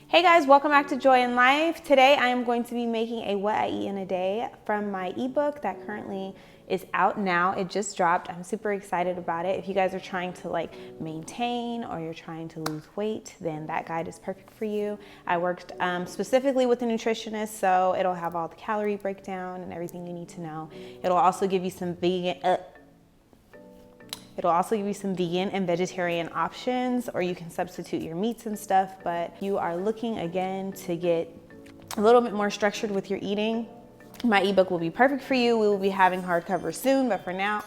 Hey guys, welcome back to Joy in Life. Today I am going to be making a what I eat in a day from my ebook that currently is out now. It just dropped. I'm super excited about it. If you guys are trying to maintain or you're trying to lose weight, then that guide is perfect for you. I worked specifically with a nutritionist, so it'll have all the calorie breakdown and everything you need to know. It'll also give you some vegan and vegetarian options, or you can substitute your meats and stuff, but you are looking again to get a little bit more structured with your eating. My ebook will be perfect for you. We will be having hardcover soon, but for now,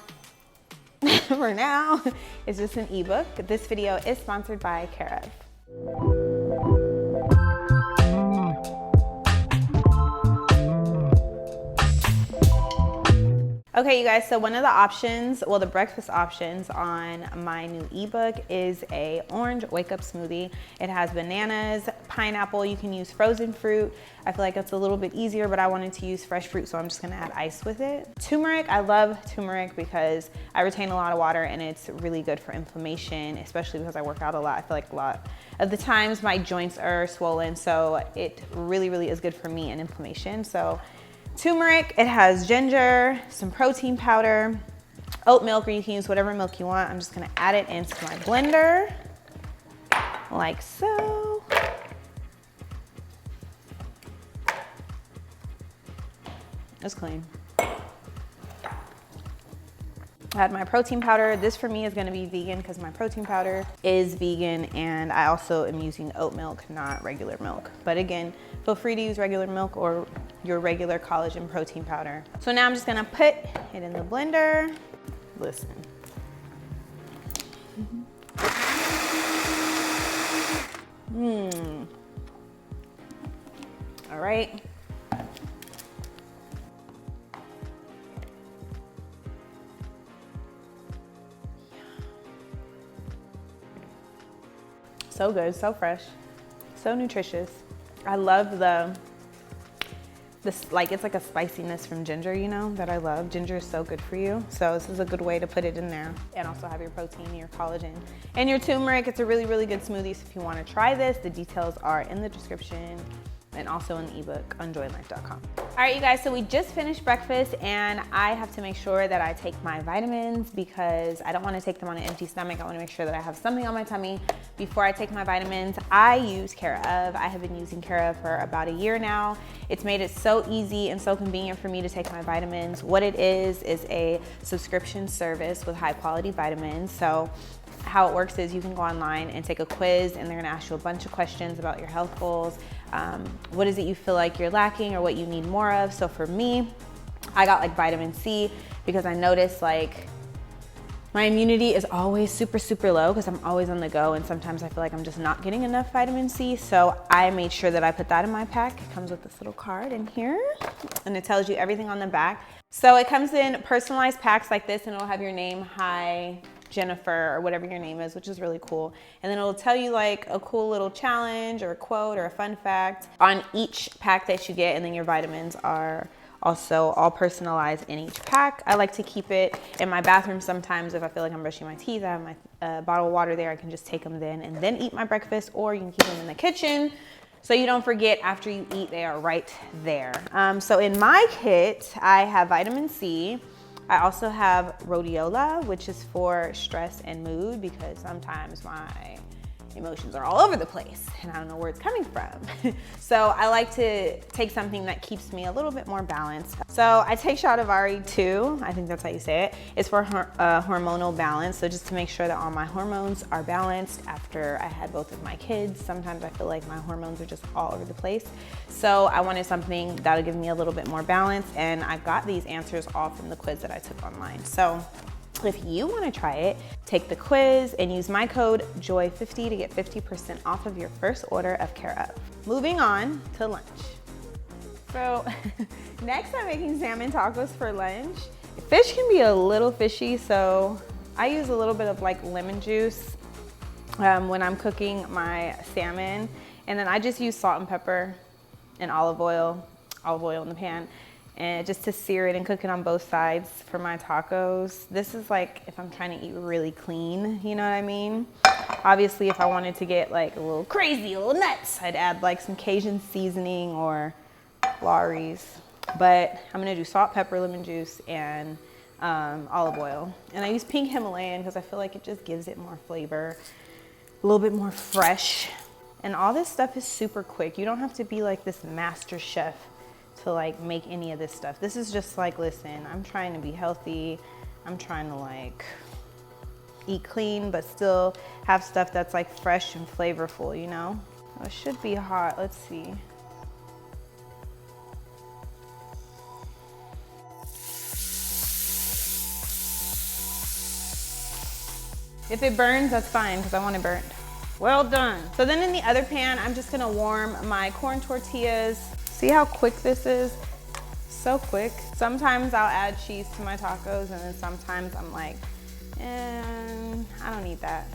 it's just an ebook. This video is sponsored by Chavis. Okay, you guys, so one of the options, well, the breakfast options on my new ebook is a orange wake-up smoothie. It has bananas, pineapple, you can use frozen fruit. I feel like it's a little bit easier, but I wanted to use fresh fruit, so I'm just gonna add ice with it. Turmeric, I love turmeric because I retain a lot of water and it's really good for inflammation, especially because I work out a lot. I feel like a lot of the times my joints are swollen, so it really is good for me and inflammation. So turmeric, it has ginger, some protein powder, oat milk, or you can use whatever milk you want. I'm just gonna add it into my blender, like so. It's clean. Add my protein powder. This for me is gonna be vegan because my protein powder is vegan, and I also am using oat milk, not regular milk. But again, feel free to use regular milk or your regular collagen protein powder. So now I'm just gonna put it in the blender. Listen. All right. So good, so fresh, so nutritious. I love it's like a spiciness from ginger, you know, that I love. Ginger is so good for you. So this is a good way to put it in there and also have your protein, your collagen, and your turmeric. It's a really good smoothie. So if you want to try this, the details are in the description and also in the ebook on joyinlife.com. All right, you guys, so we just finished breakfast and I have to make sure that I take my vitamins because I don't want to take them on an empty stomach. I want to make sure that I have something on my tummy before I take my vitamins. I use Chavis. I have been using Chavis for about a year now. It's made it so easy and so convenient for me to take my vitamins. What it is a subscription service with high quality vitamins. So how it works is you can go online and take a quiz, and they're gonna ask you a bunch of questions about your health goals. What is it you feel like you're lacking or what you need more of? So for me, I got vitamin C because I noticed my immunity is always super low because I'm always on the go, and sometimes I feel like I'm just not getting enough vitamin C. So I made sure that I put that in my pack. It comes with this little card in here and it tells you everything on the back. So it comes in personalized packs like this, and it'll have your name, hi Jennifer, or whatever your name is, which is really cool. And then it'll tell you a cool little challenge or a quote or a fun fact on each pack that you get. And then your vitamins are also all personalized in each pack. I like to keep it in my bathroom sometimes. If I feel like I'm brushing my teeth, I have my bottle of water there. I can just take them then and then eat my breakfast, or you can keep them in the kitchen so you don't forget after you eat. They are right there. So in my kit, I have vitamin C. I also have rhodiola, which is for stress and mood because sometimes my emotions are all over the place and I don't know where it's coming from. So I like to take something that keeps me a little bit more balanced. So I take Chavis too. I think that's how you say it. It's for hormonal balance. So just to make sure that all my hormones are balanced after I had both of my kids. Sometimes I feel like my hormones are just all over the place. So I wanted something that'll give me a little bit more balance, and I got these answers all from the quiz that I took online. So if you want to try it, take the quiz and use my code JOY50 to get 50% off of your first order of Chavis. Moving on to lunch. So next I'm making salmon tacos for lunch. Fish can be a little fishy, so I use a little bit of lemon juice when I'm cooking my salmon. And then I just use salt and pepper and olive oil in the pan. and just to sear it and cook it on both sides for my tacos. This is like if I'm trying to eat really clean, you know what I mean? Obviously, if I wanted to get like a little crazy, a little nuts, I'd add like some Cajun seasoning or Lawry's. But I'm gonna do salt, pepper, lemon juice, and olive oil. And I use pink Himalayan because I feel like it just gives it more flavor, a little bit more fresh. And all this stuff is super quick. You don't have to be like this master chef to like make any of this stuff. This is just like, listen, I'm trying to be healthy. I'm trying to like eat clean, but still have stuff that's like fresh and flavorful, you know? Oh, it should be hot, let's see. If it burns, that's fine, because I want it burnt. Well done. So then in the other pan, I'm just gonna warm my corn tortillas. See how quick this is? So quick. Sometimes I'll add cheese to my tacos, and then sometimes I'm like, I don't need that.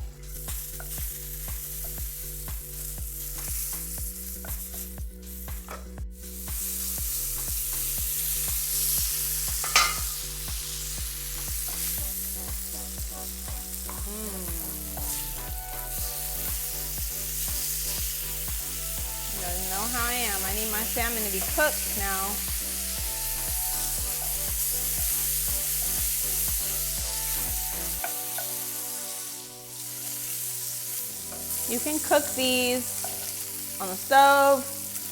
You guys know how I am. I need my salmon to be cooked now. You can cook these on the stove,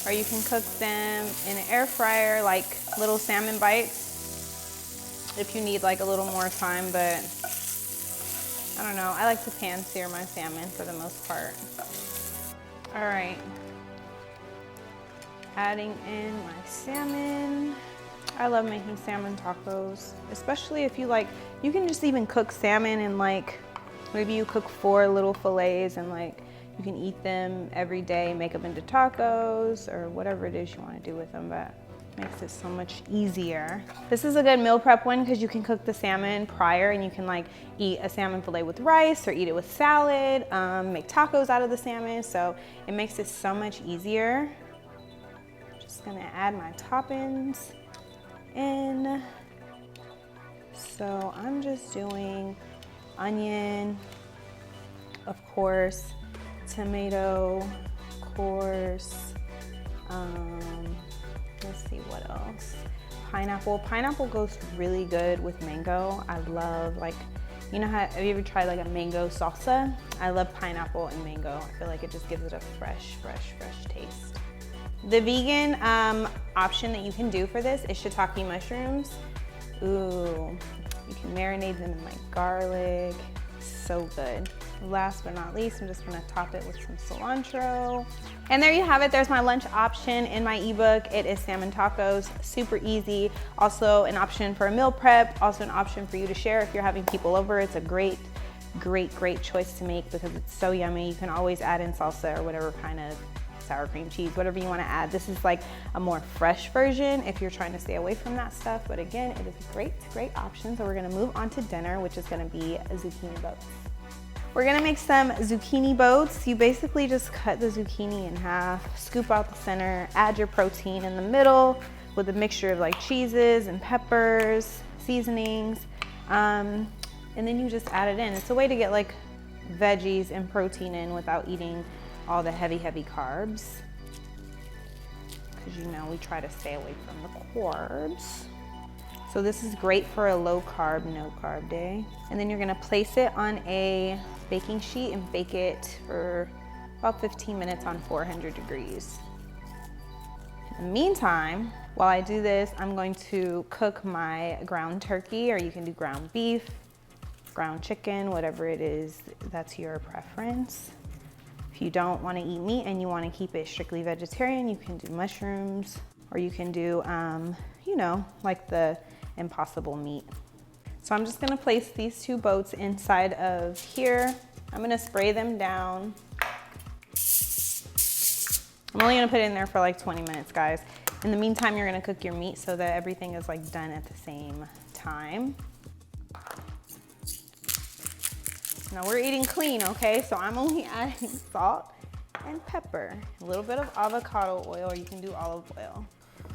or you can cook them in an air fryer, like little salmon bites, if you need like a little more time, but I don't know. I like to pan sear my salmon for the most part. All right, adding in my salmon. I love making salmon tacos, especially if you like, you can just even cook salmon and like, maybe you cook 4 little fillets and like, you can eat them every day, make them into tacos or whatever it is you want to do with them, but it makes it so much easier. This is a good meal prep one because you can cook the salmon prior and you can like eat a salmon fillet with rice or eat it with salad, make tacos out of the salmon. So it makes it so much easier. Just gonna add my toppings in. So I'm just doing onion, of course, tomato, of course, let's see what else. Pineapple. Pineapple goes really good with mango. I love, like, you know how, have you ever tried like a mango salsa? I love pineapple and mango. I feel like it just gives it a fresh taste. The vegan option that you can do for this is shiitake mushrooms. Ooh, you can marinate them in like garlic. So good. Last but not least, I'm just gonna top it with some cilantro. And there you have it. There's my lunch option in my ebook. It is salmon tacos, super easy. Also an option for a meal prep, also an option for you to share if you're having people over. It's a great choice to make because it's so yummy. You can always add in salsa or whatever kind of sour cream, cheese, whatever you want to add. This is like a more fresh version if you're trying to stay away from that stuff. But again, it is a great option. So we're gonna move on to dinner, which is gonna be zucchini boats. We're gonna make some zucchini boats. You basically just cut the zucchini in half, scoop out the center, add your protein in the middle with a mixture of like cheeses and peppers, seasonings, and then you just add it in. It's a way to get like veggies and protein in without eating all the heavy carbs. Because you know we try to stay away from the carbs. So this is great for a low carb, no carb day. And then you're gonna place it on a baking sheet and bake it for about 15 minutes on 400 degrees. In the meantime, while I do this, I'm going to cook my ground turkey, or you can do ground beef, ground chicken, whatever it is, that's your preference. If you don't want to eat meat and you want to keep it strictly vegetarian, you can do mushrooms, or you can do, you know, like the impossible meat. So I'm just gonna place these 2 boats inside of here. I'm gonna spray them down. I'm only gonna put it in there for like 20 minutes, guys. In the meantime, you're gonna cook your meat so that everything is like done at the same time. Now we're eating clean, okay? So I'm only adding salt and pepper, a little bit of avocado oil, or you can do olive oil.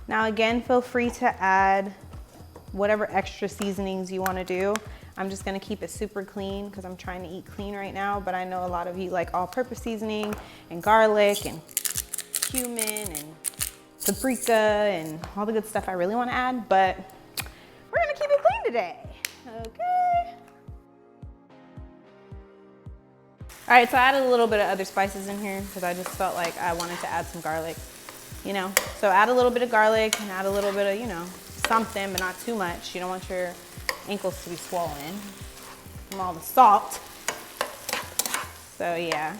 Now again, feel free to add whatever extra seasonings you want to do. I'm just gonna keep it super clean because I'm trying to eat clean right now, but I know a lot of you like all-purpose seasoning and garlic and cumin and paprika and all the good stuff I really want to add, but we're gonna keep it clean today, okay? All right, so I added a little bit of other spices in here because I just felt like I wanted to add some garlic, you know? So add a little bit of garlic and add a little bit of, you know, something, but not too much. You don't want your ankles to be swollen from all the salt. So yeah.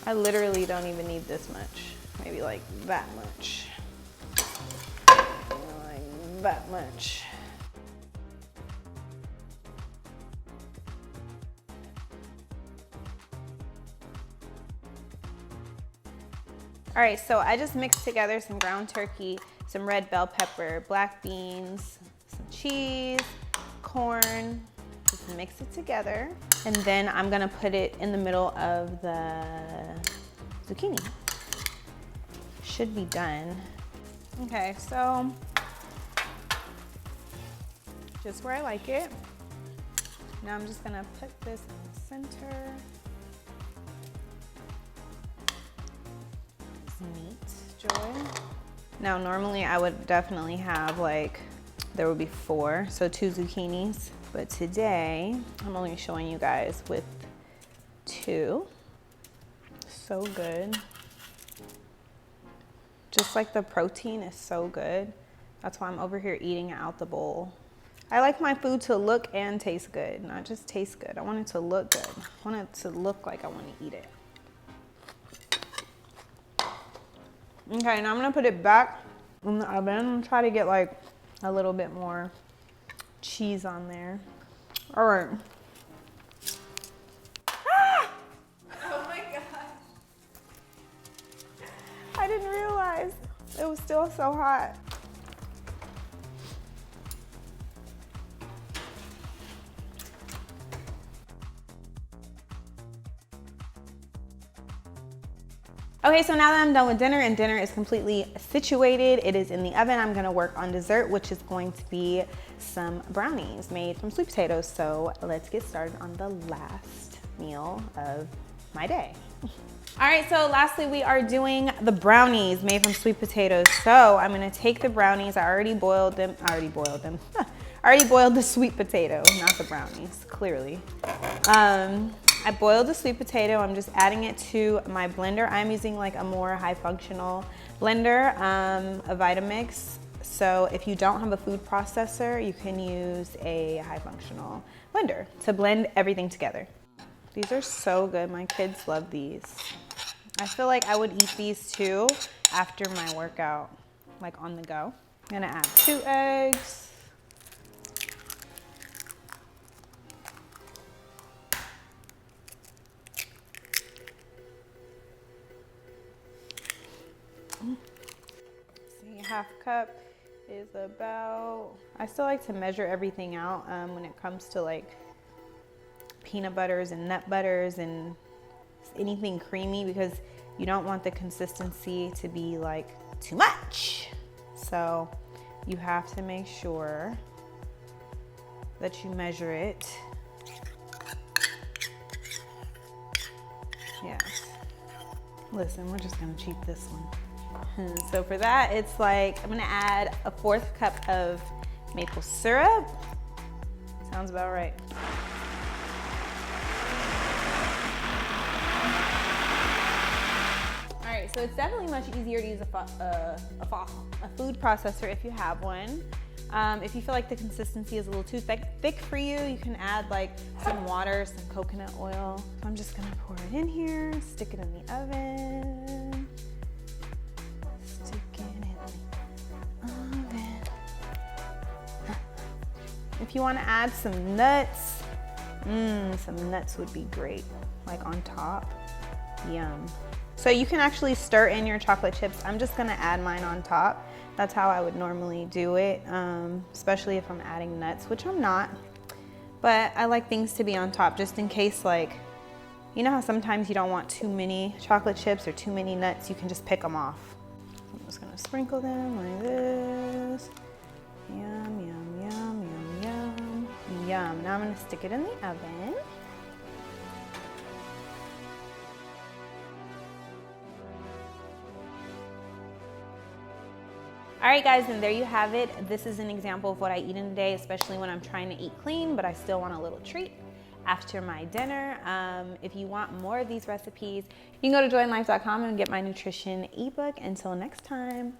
I literally don't even need this much. Maybe like that much. Like that much. All right, so I just mixed together some ground turkey, some red bell pepper, black beans, some cheese, corn, just mix it together. And then I'm gonna put it in the middle of the zucchini. Should be done. Okay, so just where I like it. Now I'm just gonna put this in the center. Meat, Joy. Now normally I would definitely have like, there would be 4, so 2 zucchinis, but today I'm only showing you guys with 2. So good. Just like the protein is so good. That's why I'm over here eating it out the bowl. I like my food to look and taste good, not just taste good. I want it to look good. I want it to look like I want to eat it. Okay, now I'm gonna put it back in the oven and try to get like a little bit more cheese on there. All right. Ah! Oh my gosh. I didn't realize it was still so hot. Okay, so now that I'm done with dinner and dinner is completely situated, it is in the oven, I'm gonna work on dessert, which is going to be some brownies made from sweet potatoes. So let's get started on the last meal of my day. All right, so lastly, we are doing the brownies made from sweet potatoes. So I'm gonna take the brownies, I already boiled them. I already boiled the sweet potato, not the brownies, clearly. I boiled the sweet potato. I'm just adding it to my blender. I'm using like a more high functional blender, a Vitamix. So if you don't have a food processor, you can use a high functional blender to blend everything together. These are so good. My kids love these. I feel like I would eat these too after my workout, like on the go. I'm gonna add 2 eggs. See, 1/2 cup is about, I still like to measure everything out when it comes to like peanut butters and nut butters and anything creamy, because you don't want the consistency to be like too much. So you have to make sure that you measure it. Yes. Listen, we're just gonna cheat this one. So for that, it's like, I'm gonna add a 1/4 cup of maple syrup. Sounds about right. All right, so it's definitely much easier to use a food processor if you have one. If you feel like the consistency is a little too thick for you, you can add like some water, some coconut oil. So I'm just gonna pour it in here, stick it in the oven. Stick it in the oven. If you wanna add some nuts, some nuts would be great, like on top, yum. So you can actually stir in your chocolate chips. I'm just gonna add mine on top. That's how I would normally do it, especially if I'm adding nuts, which I'm not. But I like things to be on top just in case like You know how sometimes you don't want too many chocolate chips or too many nuts, you can just pick them off. I'm just gonna sprinkle them like this. Yum, yum, yum, yum, yum, yum. Now I'm gonna stick it in the oven. All right guys, and there you have it. This is an example of what I eat in a day, especially when I'm trying to eat clean, but I still want a little treat after my dinner. If you want more of these recipes, you can go to joinlife.com and get my nutrition ebook. Until next time.